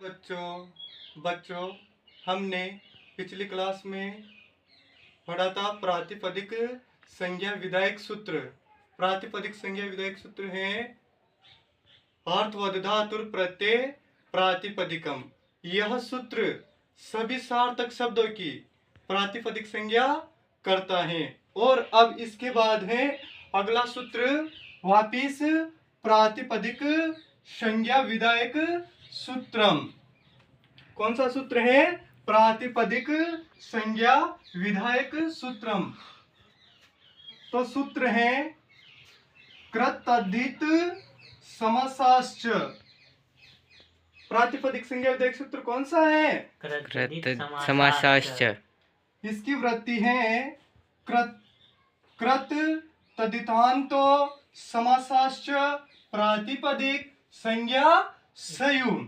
बच्चों हमने पिछली क्लास में पढ़ा था प्रातिपदिक संज्ञा विधायक सूत्र। प्रातिपदिक संज्ञा विधायक सूत्र है अर्थवदधातुर प्रत्यय प्रातिपदिकम। यह सूत्र सभी सार्थक शब्दों की प्रातिपदिक संज्ञा करता है। और अब इसके बाद है अगला सूत्र वापिस प्रातिपदिक संज्ञा विधायक सूत्रम। कौन सा सूत्र है? प्रातिपदिक संज्ञा विधायक सूत्रम। तो सूत्र है कृतधित समासाश्च। प्रातिपदिक संज्ञा विधायक सूत्र कौन सा है? समासाश्च। इसकी वृत्ति है कृत तदितान्तो समासाश्च प्रातिपदिक संज्ञा संयुम।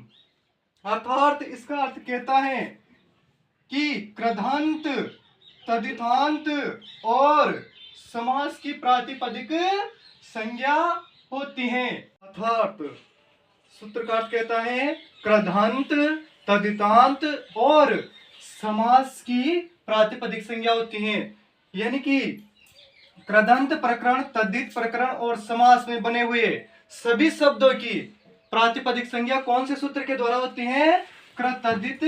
अर्थात इसका अर्थ कहता है कि कृदंत तदितांत और समास की प्रातिपदिक संज्ञा होती है। अर्थात सूत्रकार कहता है कृदंत तदितांत और समास की प्रातिपदिक संज्ञा होती है। यानी कि कृदंत प्रकरण, तद्धित प्रकरण और समास में बने हुए सभी शब्दों की प्रातिपदिक संज्ञा कौन से सूत्र के द्वारा होती है? कृतधित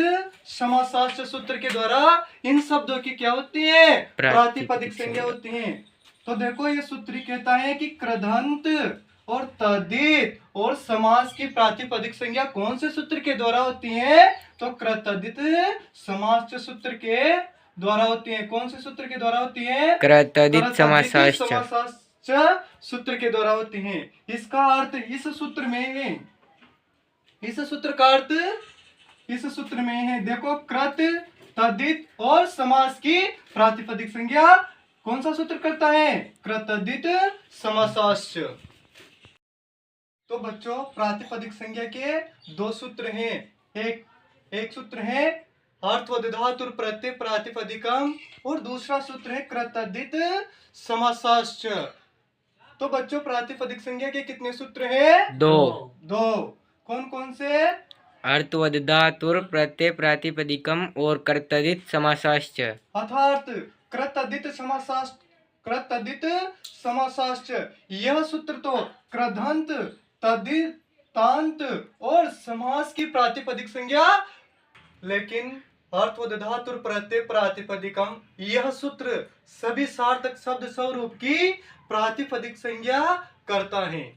समासाश्च सूत्र के द्वारा इन शब्दों की क्या होती है? प्रातिपदिक संज्ञा होती है। तो देखो ये सूत्र कहता है कि कृदंत और तद्धित और समास की प्रातिपदिक संज्ञा कौन से सूत्र के द्वारा होती है? तो कृतधित समास सूत्र के द्वारा होती है। कौन से सूत्र के द्वारा होती है? कृतधित समासाश्च सूत्र के द्वारा होती है। इसका अर्थ इस सूत्र में है। इस सूत्र का अर्थ इस सूत्र में है। देखो कृत तद्धित और समास की प्रातिपदिक संज्ञा कौन सा सूत्र करता है? कृतधित समासाश्च। तो बच्चों प्रातिपदिक संज्ञा के दो सूत्र हैं। एक सूत्र है अर्थवदधातुर प्रत्यय प्रातिपदिकम और दूसरा सूत्र है कृतधित समासाश्च। तो बच्चों प्रातिपदिक संज्ञा के कितने सूत्र हैं? दो। कौन कौन से? अर्थवदधातुर प्रत्यय प्रातिपदिकम और कृतधित समासाश्च। अर्थात कृतधित समासाश्च यह सूत्र तो कृदंत तद्धितांत और समास की प्रातिपदिक संज्ञा, लेकिन अर्थवदधातुर प्रत्यय प्रातिपदिकम यह सूत्र सभी सार्थक शब्द स्वरूप की प्रातिपदिक संज्ञा करता है।